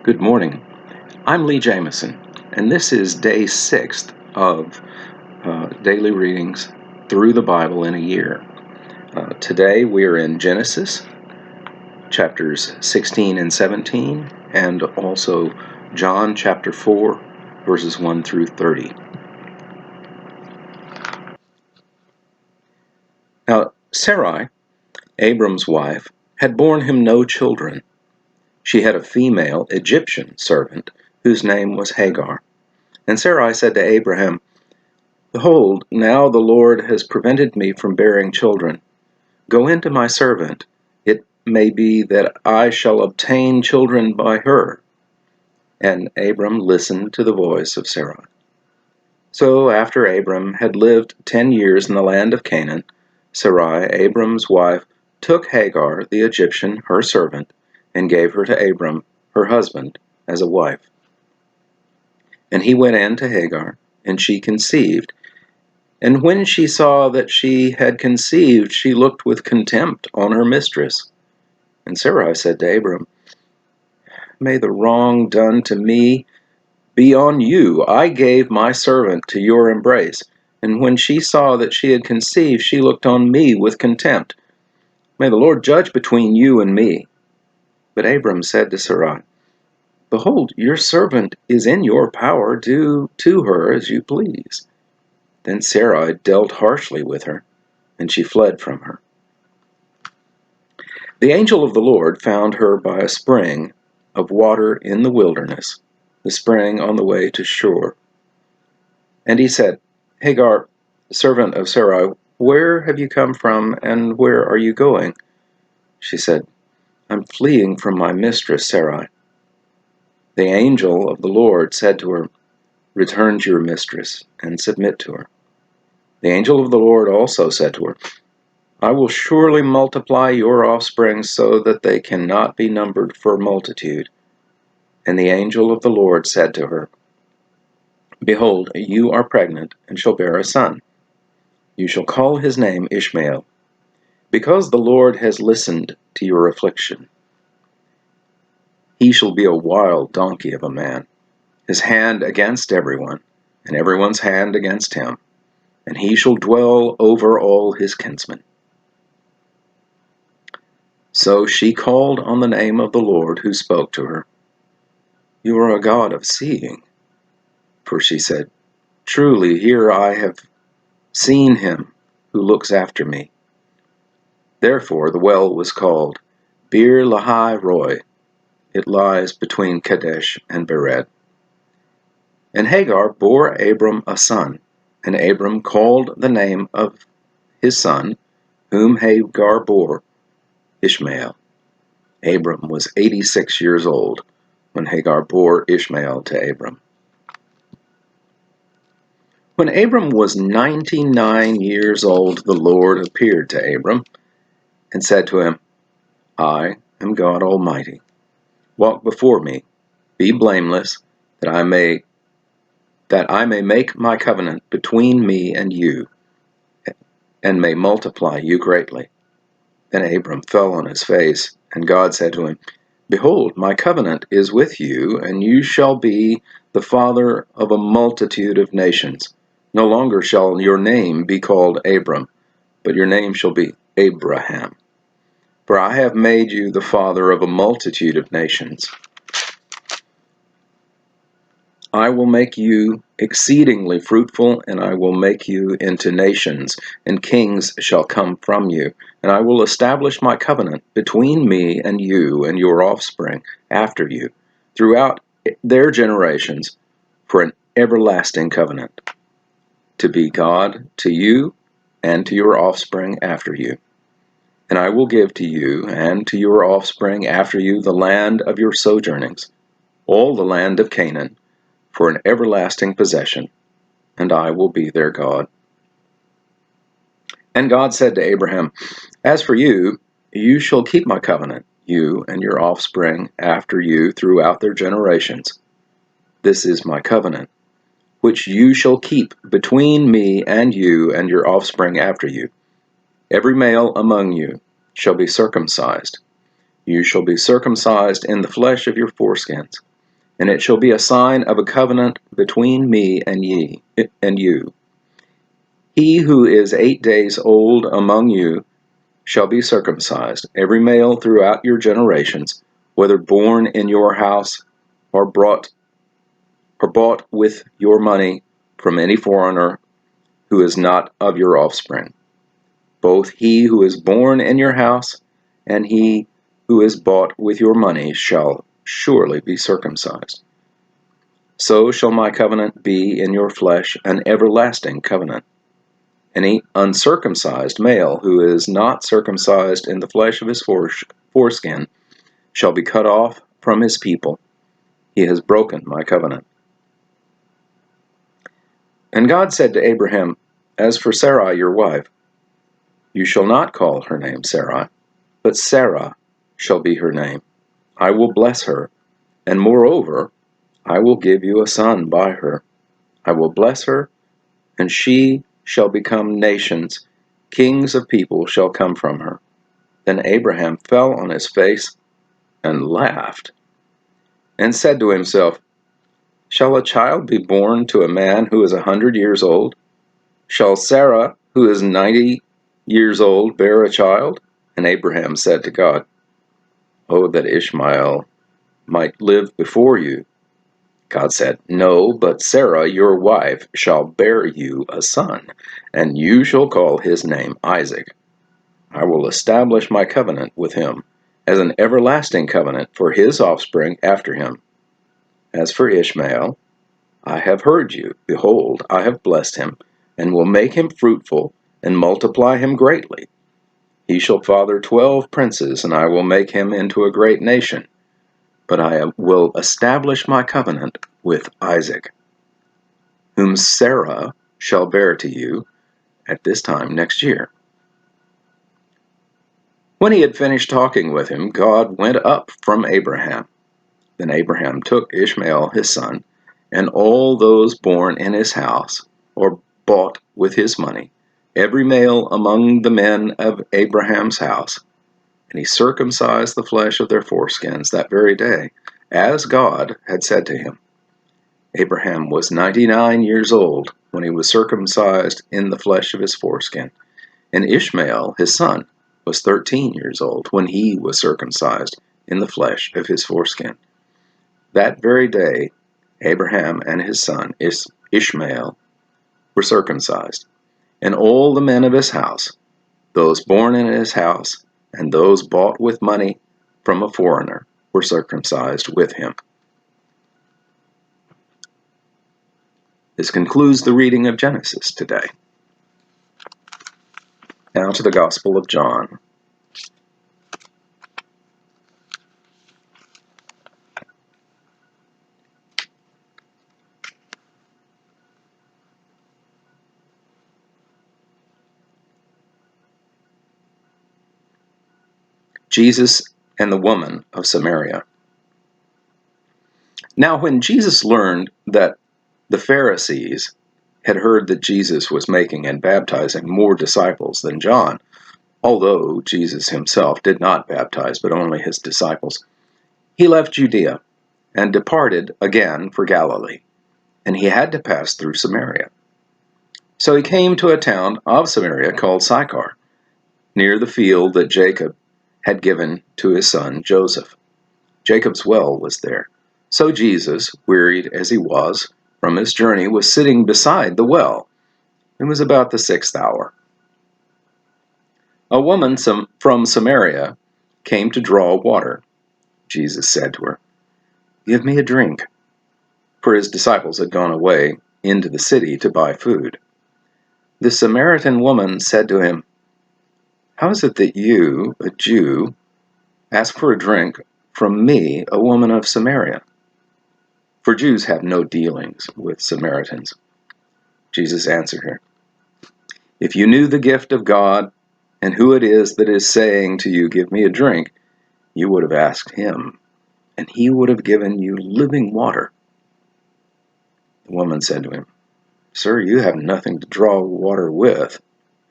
Good morning. I'm Lee Jamison, and this is day 6 of daily readings through the Bible in a year. Today we are in Genesis, chapters 16 and 17, and also John chapter 4, verses 1 through 30. Now, Sarai, Abram's wife, had borne him no children. She had a female Egyptian servant whose name was Hagar. And Sarai said to Abraham, "Behold, now the Lord has prevented me from bearing children. Go in to my servant. It may be that I shall obtain children by her." And Abram listened to the voice of Sarai. So after Abram had lived 10 years in the land of Canaan, Sarai, Abram's wife, took Hagar, the Egyptian, her servant, and gave her to Abram, her husband, as a wife. And he went in to Hagar, and she conceived. And when she saw that she had conceived, she looked with contempt on her mistress. And Sarai said to Abram, "May the wrong done to me be on you. I gave my servant to your embrace. And when she saw that she had conceived, she looked on me with contempt. May the Lord judge between you and me." But Abram said to Sarai, "Behold, your servant is in your power. Do to her as you please." Then Sarai dealt harshly with her, and she fled from her. The angel of the Lord found her by a spring of water in the wilderness, the spring on the way to Shur. And he said, "Hagar, servant of Sarai, where have you come from, and where are you going?" She said, "I'm fleeing from my mistress Sarai." The angel of the Lord said to her, "Return to your mistress, and submit to her." The angel of the Lord also said to her, "I will surely multiply your offspring so that they cannot be numbered for multitude." And the angel of the Lord said to her, "Behold, you are pregnant, and shall bear a son. You shall call his name Ishmael, because the Lord has listened to your affliction. He shall be a wild donkey of a man, his hand against everyone, and everyone's hand against him, and he shall dwell over all his kinsmen." So she called on the name of the Lord who spoke to her, "You are a God of seeing." For she said, "Truly here I have seen him who looks after me." Therefore the well was called Bir Lahai Roi. It lies between Kadesh and Bered. And Hagar bore Abram a son, and Abram called the name of his son, whom Hagar bore, Ishmael. Abram was 86 years old when Hagar bore Ishmael to Abram. When Abram was 99 years old, the Lord appeared to Abram and said to him, "I am God Almighty. Walk before me, be blameless, that I may make my covenant between me and you, and may multiply you greatly." Then Abram fell on his face, and God said to him, "Behold, my covenant is with you, and you shall be the father of a multitude of nations. No longer shall your name be called Abram, but your name shall be Abraham. For I have made you the father of a multitude of nations. I will make you exceedingly fruitful, and I will make you into nations, and kings shall come from you. And I will establish my covenant between me and you and your offspring after you, throughout their generations, for an everlasting covenant, to be God to you and to your offspring after you. And I will give to you and to your offspring after you the land of your sojournings, all the land of Canaan, for an everlasting possession, and I will be their God." And God said to Abraham, "As for you, you shall keep my covenant, you and your offspring after you throughout their generations. This is my covenant, which you shall keep between me and you and your offspring after you. Every male among you shall be circumcised. You shall be circumcised in the flesh of your foreskins. and it shall be a sign of a covenant between me and you. He who is 8 days old among you shall be circumcised, every male throughout your generations, whether born in your house or bought with your money from any foreigner who is not of your offspring. Both he who is born in your house and he who is bought with your money shall surely be circumcised. So shall my covenant be in your flesh, an everlasting covenant. Any uncircumcised male who is not circumcised in the flesh of his foreskin shall be cut off from his people. He has broken my covenant. And God said to Abraham, As for Sarai your wife, you shall not call her name Sarai, but Sarah shall be her name. I will bless her, and moreover, I will give you a son by her. I will bless her, and she shall become nations. Kings of people shall come from her. Then Abraham fell on his face and laughed, and said to himself, Shall a child be born to a man who is 100 years old? Shall Sarah, who is 90 years old, bear a child? And Abraham said to God, Oh, that Ishmael might live before you. God said, No, but Sarah, your wife, shall bear you a son, and you shall call his name Isaac. I will establish my covenant with him as an everlasting covenant for his offspring after him. As for Ishmael, I have heard you. Behold, I have blessed him, and will make him fruitful, and multiply him greatly. He shall father 12 princes, and I will make him into a great nation. But I will establish my covenant with Isaac, whom Sarah shall bear to you at this time next year. When he had finished talking with him, God went up from Abraham. Then Abraham took Ishmael his son, and all those born in his house, or bought with his money, every male among the men of Abraham's house, and he circumcised the flesh of their foreskins that very day, as God had said to him. Abraham was 99 years old when he was circumcised in the flesh of his foreskin, and Ishmael his son was 13 years old when he was circumcised in the flesh of his foreskin. That very day, Abraham and his son Ishmael were circumcised, and all the men of his house, those born in his house, and those bought with money from a foreigner, were circumcised with him. This concludes the reading of Genesis today. Now to the Gospel of John. Jesus and the woman of Samaria. Now when Jesus learned that the Pharisees had heard that Jesus was making and baptizing more disciples than John, although Jesus himself did not baptize but only his disciples, he left Judea and departed again for Galilee, and he had to pass through Samaria. So he came to a town of Samaria called Sychar, near the field that Jacob had given to his son Joseph. Jacob's well was there. So Jesus, wearied as he was from his journey, was sitting beside the well. It was about the 6th hour. A woman from Samaria came to draw water. Jesus said to her, Give me a drink, for his disciples had gone away into the city to buy food. The Samaritan woman said to him, How is it that you, a Jew, ask for a drink from me, a woman of Samaria? For Jews have no dealings with Samaritans. Jesus answered her, If you knew the gift of God and who it is that is saying to you, Give me a drink, you would have asked him, and he would have given you living water. The woman said to him, Sir, you have nothing to draw water with,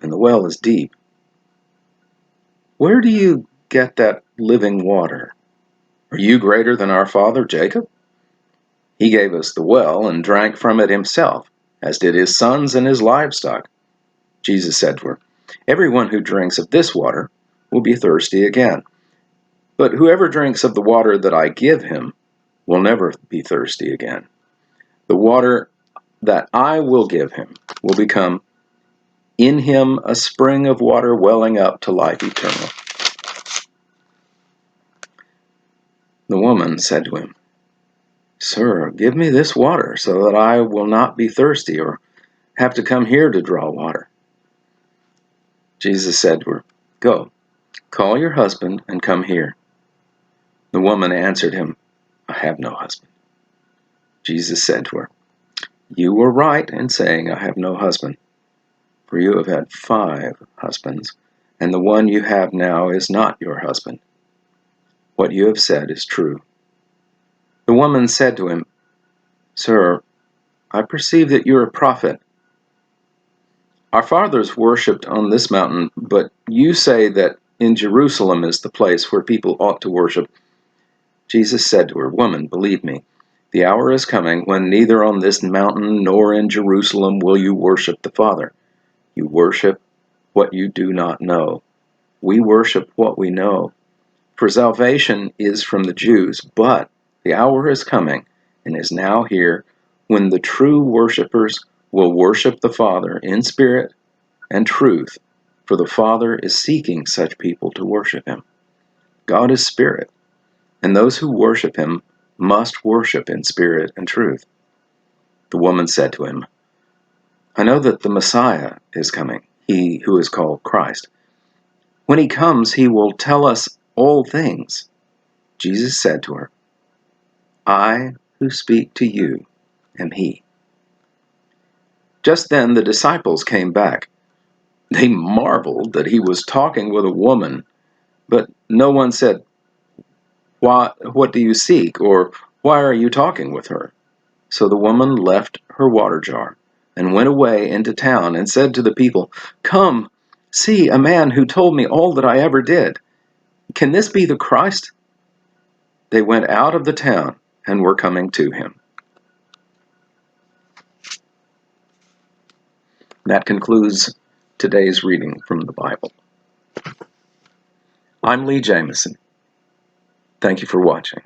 and the well is deep. Where do you get that living water? Are you greater than our father Jacob? He gave us the well and drank from it himself, as did his sons and his livestock." Jesus said to her, "Everyone who drinks of this water will be thirsty again. But whoever drinks of the water that I give him will never be thirsty again. The water that I will give him will become in him a spring of water welling up to life eternal." The woman said to him, "Sir, give me this water so that I will not be thirsty or have to come here to draw water." Jesus said to her, "Go, call your husband and come here." The woman answered him, "I have no husband." Jesus said to her, "You were right in saying, 'I have no husband,' for you have had 5 husbands, and the one you have now is not your husband. What you have said is true." The woman said to him, "Sir, I perceive that you are a prophet. Our fathers worshipped on this mountain, but you say that in Jerusalem is the place where people ought to worship." Jesus said to her, "Woman, believe me, the hour is coming when neither on this mountain nor in Jerusalem will you worship the Father. You worship what you do not know. We worship what we know. For salvation is from the Jews, but the hour is coming, and is now here, when the true worshippers will worship the Father in spirit and truth, for the Father is seeking such people to worship him. God is spirit, and those who worship him must worship in spirit and truth." The woman said to him, "I know that the Messiah is coming, he who is called Christ. When he comes, he will tell us all things." Jesus said to her, "I who speak to you am he." Just then the disciples came back. They marveled that he was talking with a woman, but no one said, What do you seek?" or "Why are you talking with her?" So the woman left her water jar and went away into town and said to the people, "Come, see a man who told me all that I ever did. Can this be the Christ?" They went out of the town and were coming to him. That concludes today's reading from the Bible. I'm Lee Jamison. Thank you for watching.